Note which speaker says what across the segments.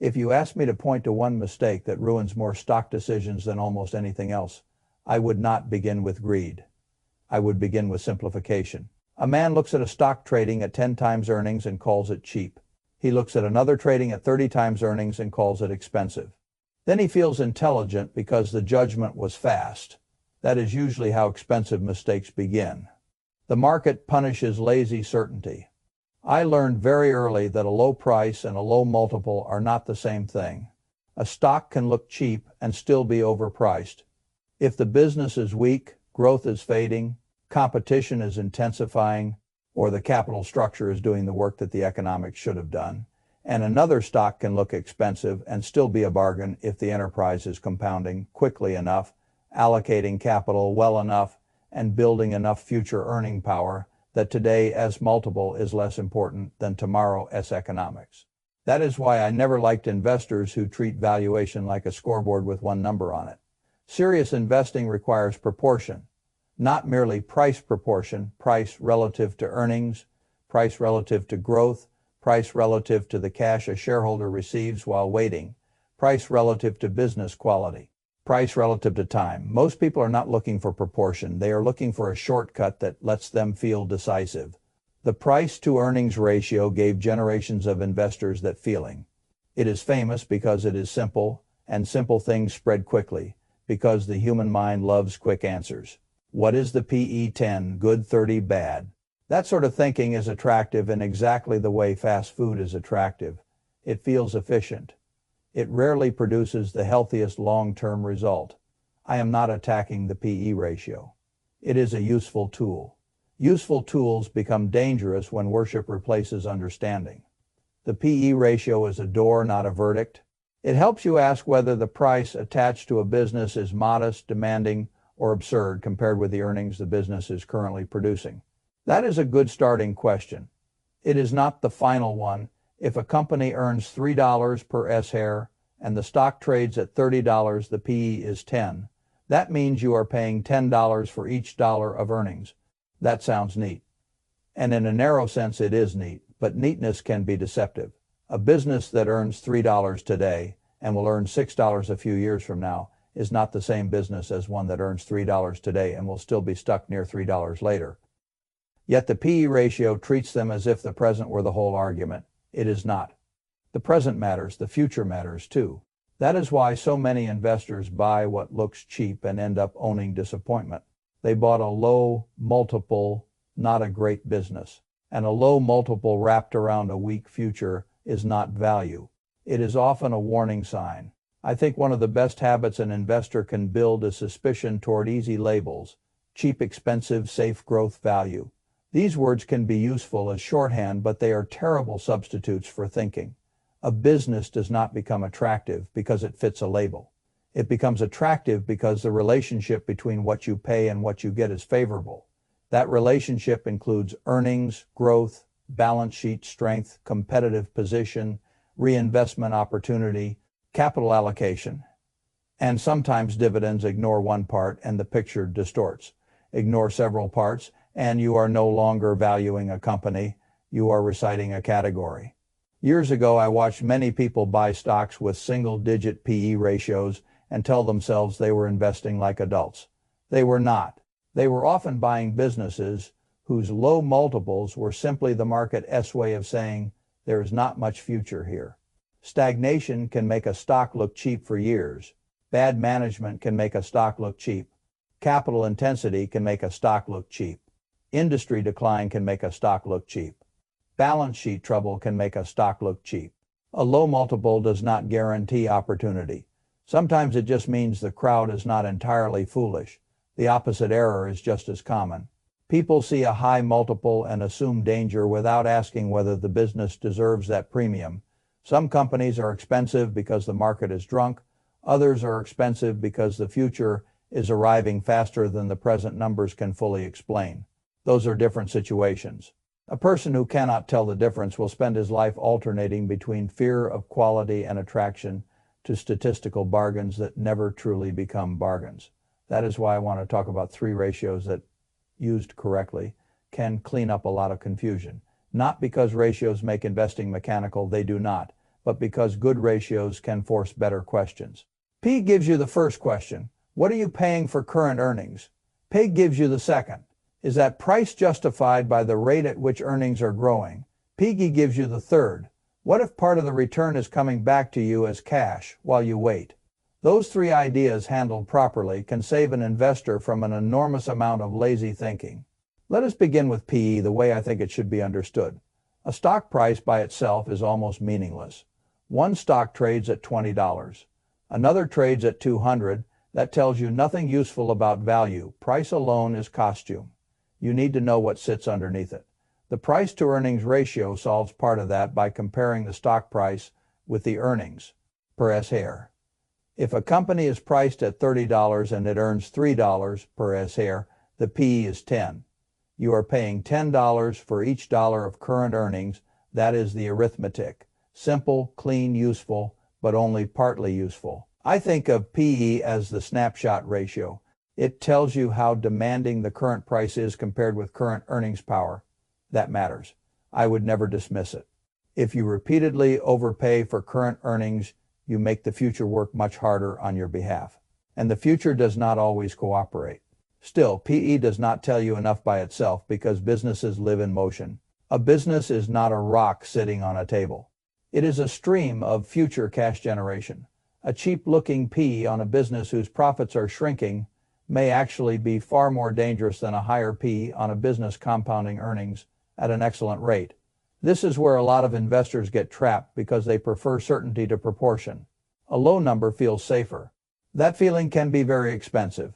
Speaker 1: If you asked me to point to one mistake that ruins more stock decisions than almost anything else, I would not begin with greed. I would begin with simplification. A man looks at a stock trading at 10 times earnings and calls it cheap. He looks at another trading at 30 times earnings and calls it expensive. Then he feels intelligent because the judgment was fast. That is usually how expensive mistakes begin. The market punishes lazy certainty. I learned very early that a low price and a low multiple are not the same thing. A stock can look cheap and still be overpriced. If the business is weak, growth is fading, competition is intensifying, or the capital structure is doing the work that the economics should have done, and another stock can look expensive and still be a bargain if the enterprise is compounding quickly enough, allocating capital well enough, and building enough future earning power that today's multiple is less important than tomorrow's economics. That is why I never liked investors who treat valuation like a scoreboard with one number on it. Serious investing requires proportion, not merely price proportion, price relative to earnings, price relative to growth, price relative to the cash a shareholder receives while waiting, price relative to business quality, price relative to time. Most people are not looking for proportion. They are looking for a shortcut that lets them feel decisive. The price-to-earnings ratio gave generations of investors that feeling. It is famous because it is simple, and simple things spread quickly, because the human mind loves quick answers. What is the PE 10, good 30 bad? That sort of thinking is attractive in exactly the way fast food is attractive. It feels efficient. It rarely produces the healthiest long-term result. I am not attacking the PE ratio. It is a useful tool. Useful tools become dangerous when worship replaces understanding. The PE ratio is a door, not a verdict. It helps you ask whether the price attached to a business is modest, demanding, or absurd compared with the earnings the business is currently producing. That is a good starting question. It is not the final one. If a company earns $3 per share and the stock trades at $30, the PE is 10. That means you are paying $10 for each dollar of earnings. That sounds neat. And in a narrow sense it is neat, but neatness can be deceptive. A business that earns $3 today and will earn $6 a few years from now is not the same business as one that earns $3 today and will still be stuck near $3 later. Yet the PE ratio treats them as if the present were the whole argument. It is not. The present matters, the future matters too. That is why so many investors buy what looks cheap and end up owning disappointment. They bought a low multiple, not a great business. And a low multiple wrapped around a weak future is not value. It is often a warning sign. I think one of the best habits an investor can build is suspicion toward easy labels: cheap, expensive, safe, growth, value. These words can be useful as shorthand, but they are terrible substitutes for thinking. A business does not become attractive because it fits a label. It becomes attractive because the relationship between what you pay and what you get is favorable. That relationship includes earnings, growth, balance sheet strength, competitive position, reinvestment opportunity, capital allocation. And sometimes dividends. Ignore one part and the picture distorts. Ignore several parts and you are no longer valuing a company, you are reciting a category. Years ago, I watched many people buy stocks with single-digit PE ratios and tell themselves they were investing like adults. They were not. They were often buying businesses whose low multiples were simply the market's way of saying, there is not much future here. Stagnation can make a stock look cheap for years. Bad management can make a stock look cheap. Capital intensity can make a stock look cheap. Industry decline can make a stock look cheap. Balance sheet trouble can make a stock look cheap. A low multiple does not guarantee opportunity. Sometimes it just means the crowd is not entirely foolish. The opposite error is just as common. People see a high multiple and assume danger without asking whether the business deserves that premium. Some companies are expensive because the market is drunk. Others are expensive because the future is arriving faster than the present numbers can fully explain. Those are different situations. A person who cannot tell the difference will spend his life alternating between fear of quality and attraction to statistical bargains that never truly become bargains. That is why I want to talk about three ratios that, used correctly, can clean up a lot of confusion. Not because ratios make investing mechanical, they do not. but because good ratios can force better questions. P gives you the first question. What are you paying for current earnings? PEGY gives you the second. Is that price justified by the rate at which earnings are growing? PEGY gives you the third. What if part of the return is coming back to you as cash while you wait? Those three ideas handled properly can save an investor from an enormous amount of lazy thinking. Let us begin with PE the way I think it should be understood. A stock price by itself is almost meaningless. One stock trades at $20. Another trades at $200. That tells you nothing useful about value. Price alone is costume. You need to know what sits underneath it. The price-to-earnings ratio solves part of that by comparing the stock price with the earnings per share. If a company is priced at $30 and it earns $3 per share, the PE is 10. You are paying $10 for each dollar of current earnings. That is the arithmetic. Simple, clean, useful, but only partly useful. I think of PE as the snapshot ratio. It tells you how demanding the current price is compared with current earnings power. That matters. I would never dismiss it. If you repeatedly overpay for current earnings, you make the future work much harder on your behalf. And the future does not always cooperate. Still, PE does not tell you enough by itself because businesses live in motion. A business is not a rock sitting on a table. It is a stream of future cash generation. A cheap-looking PE on a business whose profits are shrinking may actually be far more dangerous than a higher PE on a business compounding earnings at an excellent rate. This is where a lot of investors get trapped because they prefer certainty to proportion. A low number feels safer. That feeling can be very expensive.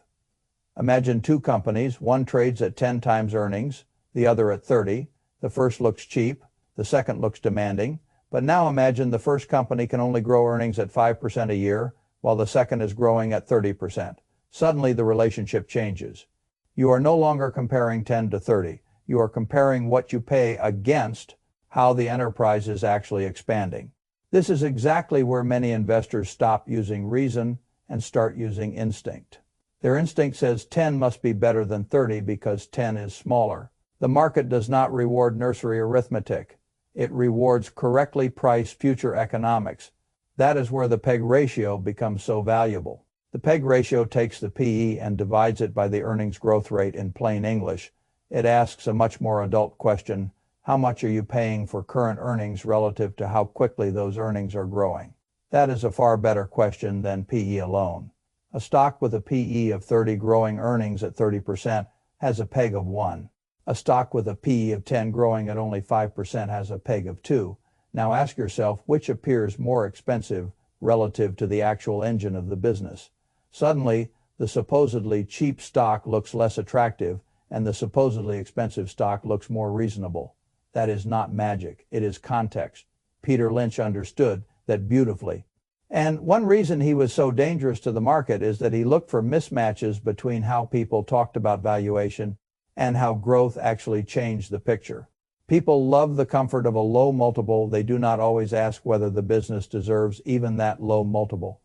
Speaker 1: Imagine two companies, one trades at 10 times earnings, the other at 30. The first looks cheap, the second looks demanding. But now imagine the first company can only grow earnings at 5% a year, while the second is growing at 30%. Suddenly the relationship changes. You are no longer comparing 10 to 30. You are comparing what you pay against how the enterprise is actually expanding. This is exactly where many investors stop using reason and start using instinct. Their instinct says 10 must be better than 30 because 10 is smaller. The market does not reward nursery arithmetic. It rewards correctly priced future economics. That is where the PEG ratio becomes so valuable. The PEG ratio takes the PE and divides it by the earnings growth rate in plain English. It asks a much more adult question. How much are you paying for current earnings relative to how quickly those earnings are growing? That is a far better question than PE alone. A stock with a PE of 30 growing earnings at 30% has a PEG of 1. A stock with a PE of 10 growing at only 5% has a PEG of 2. Now ask yourself which appears more expensive relative to the actual engine of the business. Suddenly, the supposedly cheap stock looks less attractive and the supposedly expensive stock looks more reasonable. That is not magic, it is context. Peter Lynch understood that beautifully. And one reason he was so dangerous to the market is that he looked for mismatches between how people talked about valuation and how growth actually changed the picture. People love the comfort of a low multiple. They do not always ask whether the business deserves even that low multiple.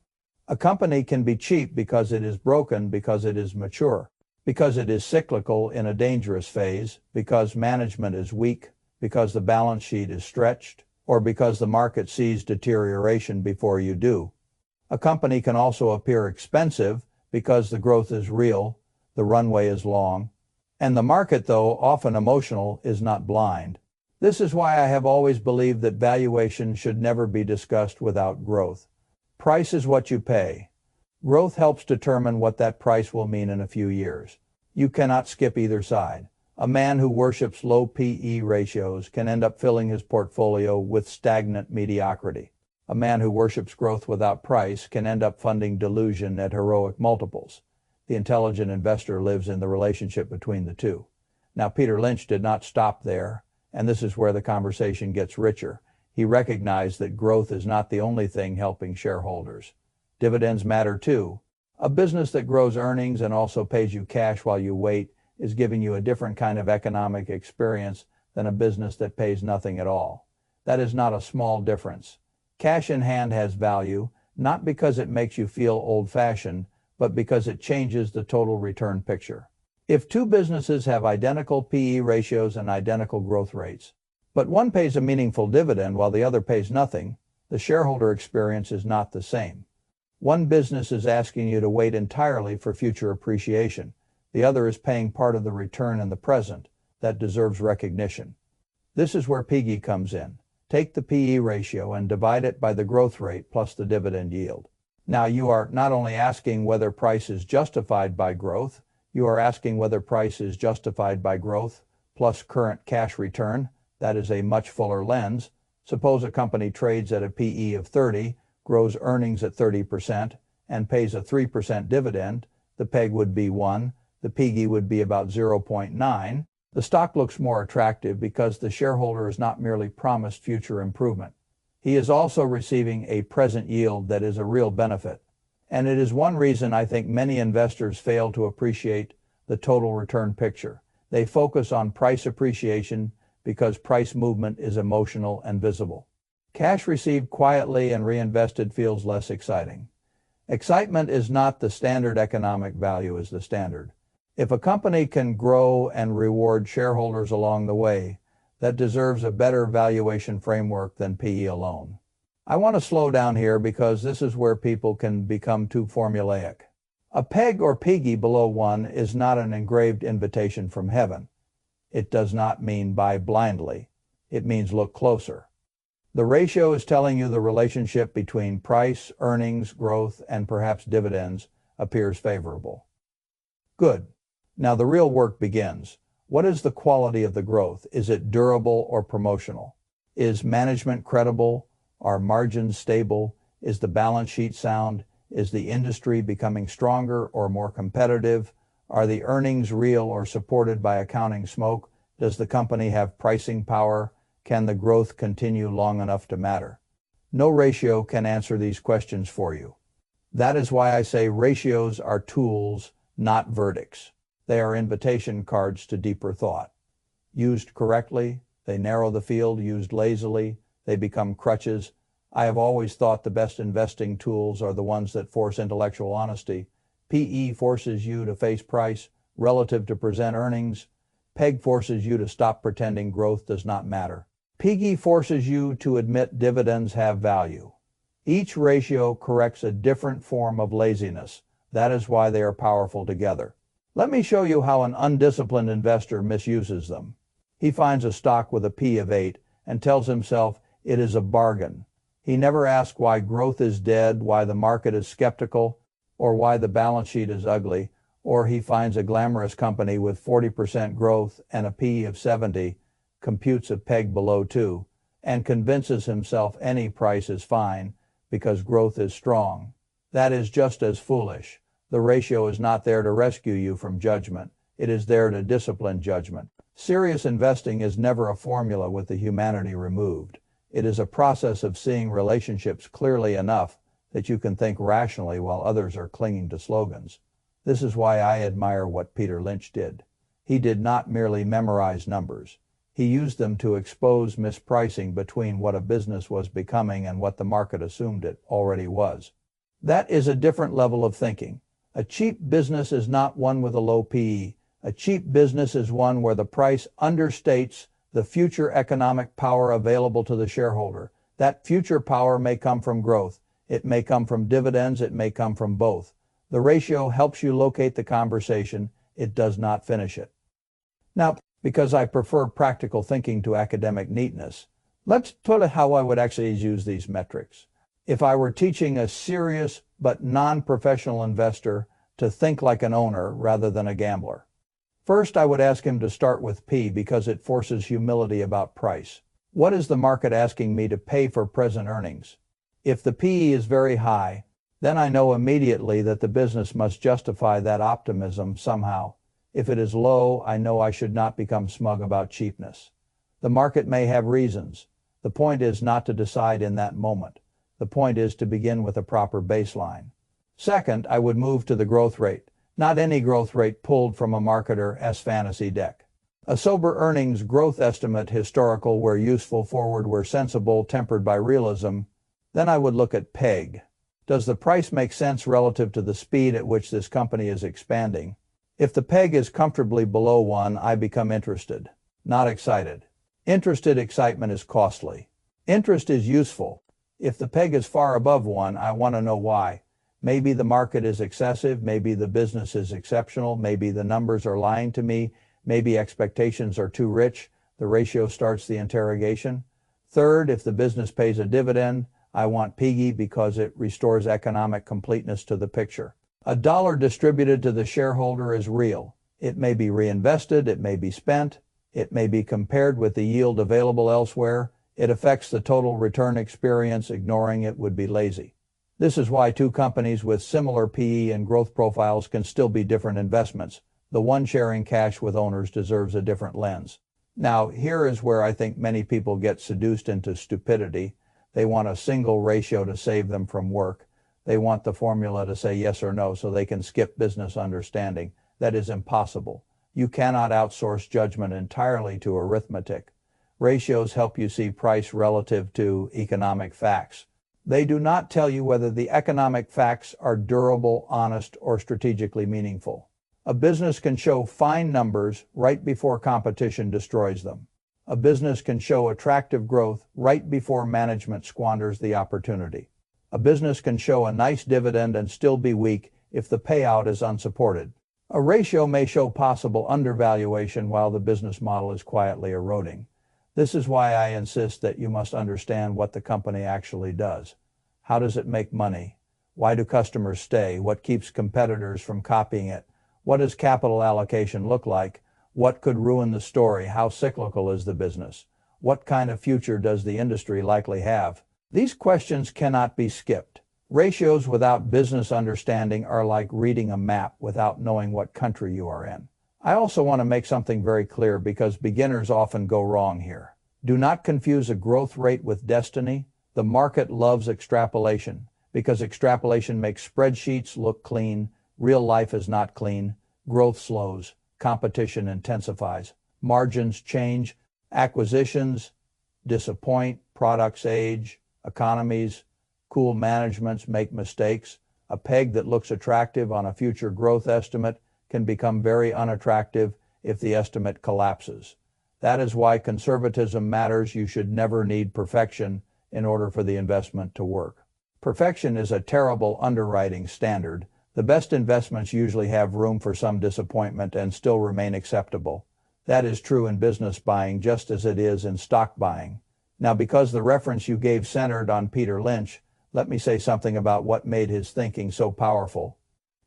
Speaker 1: A company can be cheap because it is broken, because it is mature, because it is cyclical in a dangerous phase, because management is weak, because the balance sheet is stretched, or because the market sees deterioration before you do. A company can also appear expensive because the growth is real, the runway is long, and the market, though often emotional, is not blind. This is why I have always believed that valuation should never be discussed without growth. Price is what you pay. Growth helps determine what that price will mean in a few years. You cannot skip either side. A man who worships low PE ratios can end up filling his portfolio with stagnant mediocrity. A man who worships growth without price can end up funding delusion at heroic multiples. The intelligent investor lives in the relationship between the two. Now, Peter Lynch did not stop there, and this is where the conversation gets richer. He recognized that growth is not the only thing helping shareholders. Dividends matter too. A business that grows earnings and also pays you cash while you wait is giving you a different kind of economic experience than a business that pays nothing at all. That is not a small difference. Cash in hand has value, not because it makes you feel old-fashioned, but because it changes the total return picture. If two businesses have identical PE ratios and identical growth rates, but one pays a meaningful dividend while the other pays nothing, The shareholder experience is not the same. One business is asking you to wait entirely for future appreciation. The other is paying part of the return in the present that deserves recognition. This is where PEGY comes in. Take the PE ratio and divide it by the growth rate plus the dividend yield. Now you are not only asking whether price is justified by growth, you are asking whether price is justified by growth plus current cash return. That is a much fuller lens. Suppose a company trades at a PE of 30, grows earnings at 30%, and pays a 3% dividend. The PEG would be 1, the PEGY would be about 0.9. The stock looks more attractive because the shareholder is not merely promised future improvement. He is also receiving a present yield that is a real benefit. And it is one reason I think many investors fail to appreciate the total return picture. They focus on price appreciation because price movement is emotional and visible. Cash received quietly and reinvested feels less exciting. Excitement is not the standard, economic value is the standard. If a company can grow and reward shareholders along the way, that deserves a better valuation framework than PE alone. I want to slow down here because this is where people can become too formulaic. A PEG or PEGY below 1 is not an engraved invitation from heaven. It does not mean buy blindly. It means look closer. The ratio is telling you the relationship between price, earnings, growth, and perhaps dividends appears favorable. Good. Now the real work begins. What is the quality of the growth? Is it durable or promotional? Is management credible? Are margins stable? Is the balance sheet sound? Is the industry becoming stronger or more competitive? Are the earnings real or supported by accounting smoke? Does the company have pricing power? Can the growth continue long enough to matter? No ratio can answer these questions for you. That is why I say ratios are tools, not verdicts. They are invitation cards to deeper thought. Used correctly, they narrow the field. Used lazily, they become crutches. I have always thought the best investing tools are the ones that force intellectual honesty. PE forces you to face price relative to present earnings. PEG forces you to stop pretending growth does not matter. PEGY forces you to admit dividends have value. Each ratio corrects a different form of laziness. That is why they are powerful together. Let me show you how an undisciplined investor misuses them. He finds a stock with a P of 8 and tells himself it is a bargain. He never asks why growth is dead, why the market is skeptical, or why the balance sheet is ugly, or he finds a glamorous company with 40% growth and a P of 70, computes a PEG below 2, and convinces himself any price is fine because growth is strong. That is just as foolish. The ratio is not there to rescue you from judgment. It is there to discipline judgment. Serious investing is never a formula with the humanity removed. It is a process of seeing relationships clearly enough that you can think rationally while others are clinging to slogans. This is why I admire what Peter Lynch did. He did not merely memorize numbers. He used them to expose mispricing between what a business was becoming and what the market assumed it already was. That is a different level of thinking. A cheap business is not one with a low PE. A cheap business is one where the price understates the future economic power available to the shareholder. That future power may come from growth. It may come from dividends. It may come from both. The ratio helps you locate the conversation. It does not finish it. Now, because I prefer practical thinking to academic neatness, let's put it how I would actually use these metrics. If I were teaching a serious but non-professional investor to think like an owner rather than a gambler. First, I would ask him to start with P because it forces humility about price. What is the market asking me to pay for present earnings? If the PE is very high, then I know immediately that the business must justify that optimism somehow. If it is low, I know I should not become smug about cheapness. The market may have reasons. The point is not to decide in that moment. The point is to begin with a proper baseline. Second, I would move to the growth rate, not any growth rate pulled from a marketer's fantasy deck. A sober earnings growth estimate, historical where useful, forward where sensible, tempered by realism. Then I would look at PEG. Does the price make sense relative to the speed at which this company is expanding? If the PEG is comfortably below 1, I become interested, not excited. Interested excitement is costly. Interest is useful. If the PEG is far above 1, I want to know why. Maybe the market is excessive, maybe the business is exceptional, maybe the numbers are lying to me, maybe expectations are too rich. The ratio starts the interrogation. Third, if the business pays a dividend, I want PEGY because it restores economic completeness to the picture. A dollar distributed to the shareholder is real. It may be reinvested, it may be spent, it may be compared with the yield available elsewhere. It affects the total return experience. Ignoring it would be lazy. This is why two companies with similar PE and growth profiles can still be different investments. The one sharing cash with owners deserves a different lens. Now, here is where I think many people get seduced into stupidity. They want a single ratio to save them from work. They want the formula to say yes or no so they can skip business understanding. That is impossible. You cannot outsource judgment entirely to arithmetic. Ratios help you see price relative to economic facts. They do not tell you whether the economic facts are durable, honest, or strategically meaningful. A business can show fine numbers right before competition destroys them. A business can show attractive growth right before management squanders the opportunity. A business can show a nice dividend and still be weak if the payout is unsupported. A ratio may show possible undervaluation while the business model is quietly eroding. This is why I insist that you must understand what the company actually does. How does it make money? Why do customers stay? What keeps competitors from copying it? What does capital allocation look like? What could ruin the story? How cyclical is the business? What kind of future does the industry likely have? These questions cannot be skipped. Ratios without business understanding are like reading a map without knowing what country you are in. I also want to make something very clear because beginners often go wrong here. Do not confuse a growth rate with destiny. The market loves extrapolation because extrapolation makes spreadsheets look clean. Real life is not clean. Growth slows. Competition intensifies. Margins change. Acquisitions disappoint. Products age. Economies, cool managements make mistakes. A peg that looks attractive on a future growth estimate can become very unattractive if the estimate collapses. That is why conservatism matters. You should never need perfection in order for the investment to work. Perfection is a terrible underwriting standard. The best investments usually have room for some disappointment and still remain acceptable. That is true in business buying just as it is in stock buying. Now, because the reference you gave centered on Peter Lynch, let me say something about what made his thinking so powerful.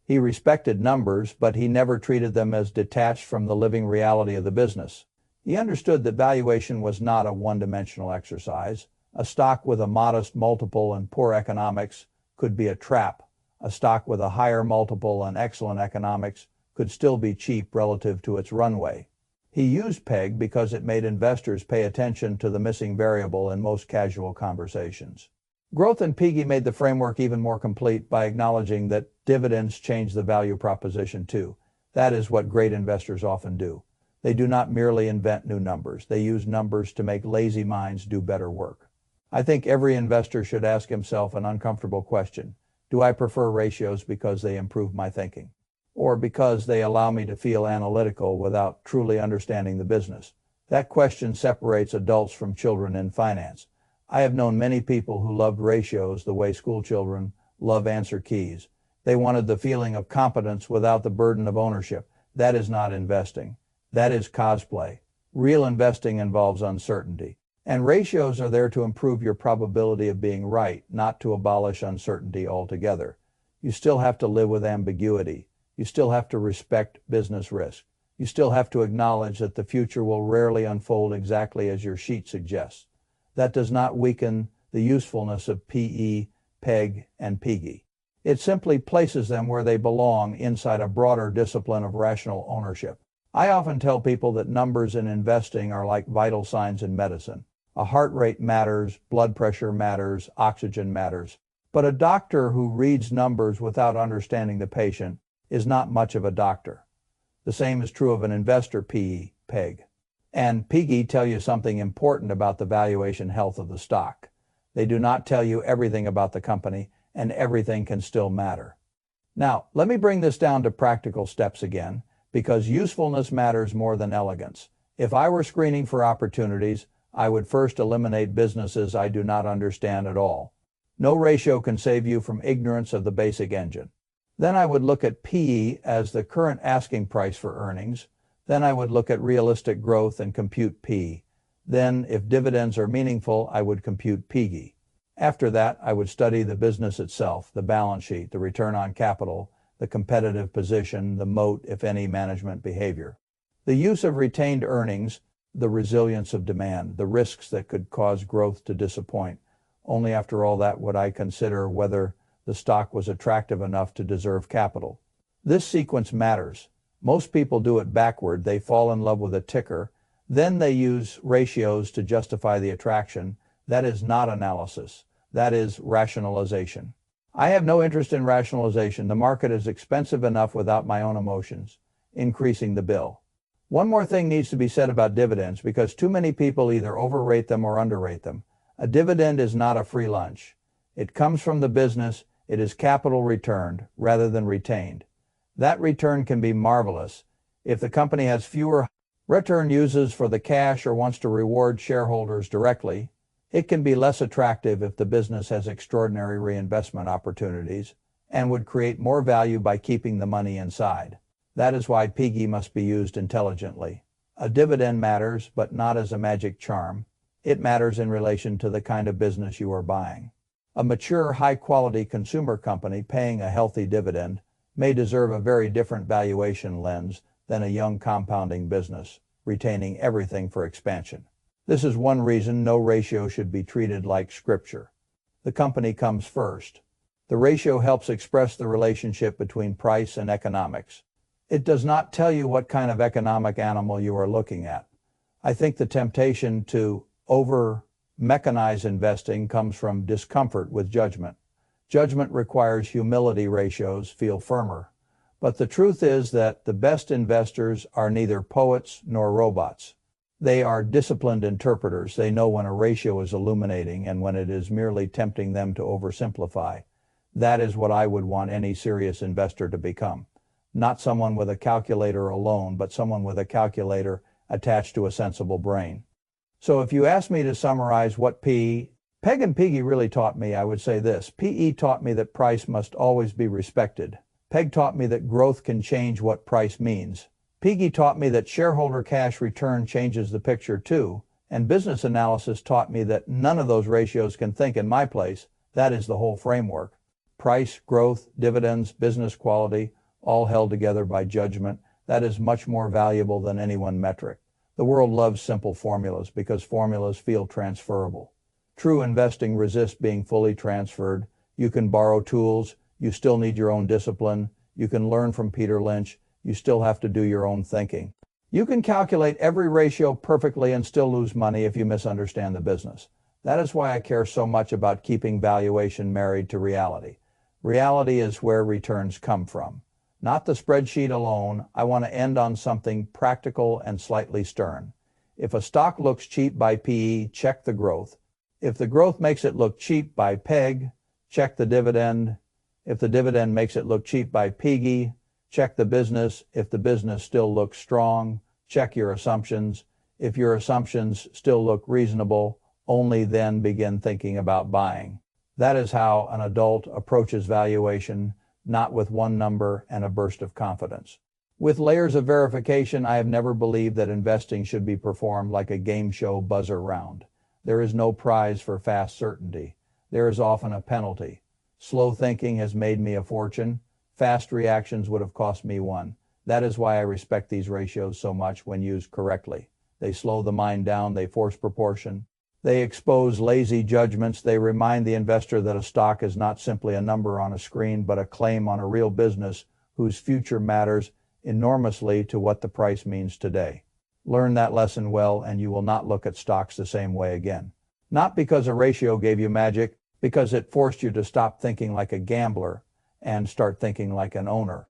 Speaker 1: He respected numbers, but he never treated them as detached from the living reality of the business. He understood that valuation was not a one-dimensional exercise. A stock with a modest multiple and poor economics could be a trap. A stock with a higher multiple and excellent economics could still be cheap relative to its runway. He used PEG because it made investors pay attention to the missing variable in most casual conversations. Growth in PEGY made the framework even more complete by acknowledging that dividends change the value proposition too. That is what great investors often do. They do not merely invent new numbers. They use numbers to make lazy minds do better work. I think every investor should ask himself an uncomfortable question. Do I prefer ratios because they improve my thinking? Or because they allow me to feel analytical without truly understanding the business? That question separates adults from children in finance. I have known many people who loved ratios the way school children love answer keys. They wanted the feeling of competence without the burden of ownership. That is not investing. That is cosplay. Real investing involves uncertainty. And ratios are there to improve your probability of being right, not to abolish uncertainty altogether. You still have to live with ambiguity. You still have to respect business risk. You still have to acknowledge that the future will rarely unfold exactly as your sheet suggests. That does not weaken the usefulness of PE, PEG, and PEGY. It simply places them where they belong inside a broader discipline of rational ownership. I often tell people that numbers in investing are like vital signs in medicine. A heart rate matters, blood pressure matters, oxygen matters. But a doctor who reads numbers without understanding the patient is not much of a doctor. The same is true of an investor, PE, PEG. And PEGY tell you something important about the valuation health of the stock. They do not tell you everything about the company, and everything can still matter. Now, let me bring this down to practical steps again, because usefulness matters more than elegance. If I were screening for opportunities, I would first eliminate businesses I do not understand at all. No ratio can save you from ignorance of the basic engine. Then I would look at PE as the current asking price for earnings. Then I would look at realistic growth and compute P. Then, if dividends are meaningful, I would compute PEGY. After that, I would study the business itself, the balance sheet, the return on capital, the competitive position, the moat, if any, management behavior. The use of retained earnings, the resilience of demand, the risks that could cause growth to disappoint. Only after all that would I consider whether the stock was attractive enough to deserve capital. This sequence matters. Most people do it backward. They fall in love with a ticker. Then they use ratios to justify the attraction. That is not analysis. That is rationalization. I have no interest in rationalization. The market is expensive enough without my own emotions, increasing the bill. One more thing needs to be said about dividends because too many people either overrate them or underrate them. A dividend is not a free lunch. It comes from the business. It is capital returned rather than retained. That return can be marvelous. If the company has fewer return uses for the cash or wants to reward shareholders directly, it can be less attractive if the business has extraordinary reinvestment opportunities and would create more value by keeping the money inside. That is why PEGY must be used intelligently. A dividend matters, but not as a magic charm. It matters in relation to the kind of business you are buying. A mature, high-quality consumer company paying a healthy dividend may deserve a very different valuation lens than a young compounding business, retaining everything for expansion. This is one reason no ratio should be treated like scripture. The company comes first. The ratio helps express the relationship between price and economics. It does not tell you what kind of economic animal you are looking at. I think the temptation to over-mechanize investing comes from discomfort with judgment. Judgment requires humility. Ratios feel firmer. But the truth is that the best investors are neither poets nor robots. They are disciplined interpreters. They know when a ratio is illuminating and when it is merely tempting them to oversimplify. That is what I would want any serious investor to become. Not someone with a calculator alone, but someone with a calculator attached to a sensible brain. So if you ask me to summarize what PEGY and PEGY really taught me, I would say this. PE taught me that price must always be respected. PEG taught me that growth can change what price means. PEGY taught me that shareholder cash return changes the picture too. And business analysis taught me that none of those ratios can think in my place. That is the whole framework. Price, growth, dividends, business quality, all held together by judgment. That is much more valuable than any one metric. The world loves simple formulas because formulas feel transferable. True investing resists being fully transferred. You can borrow tools. You still need your own discipline. You can learn from Peter Lynch. You still have to do your own thinking. You can calculate every ratio perfectly and still lose money if you misunderstand the business. That is why I care so much about keeping valuation married to reality. Reality is where returns come from. Not the spreadsheet alone. I want to end on something practical and slightly stern. If a stock looks cheap by PE, check the growth. If the growth makes it look cheap by PEG, check the dividend. If the dividend makes it look cheap by PEGY, check the business. If the business still looks strong, check your assumptions. If your assumptions still look reasonable, only then begin thinking about buying. That is how an adult approaches valuation, not with one number and a burst of confidence. With layers of verification, I have never believed that investing should be performed like a game show buzzer round. There is no prize for fast certainty. There is often a penalty. Slow thinking has made me a fortune. Fast reactions would have cost me one. That is why I respect these ratios so much when used correctly. They slow the mind down. They force proportion. They expose lazy judgments. They remind the investor that a stock is not simply a number on a screen, but a claim on a real business whose future matters enormously to what the price means today. Learn that lesson well, and you will not look at stocks the same way again. Not because a ratio gave you magic, because it forced you to stop thinking like a gambler and start thinking like an owner.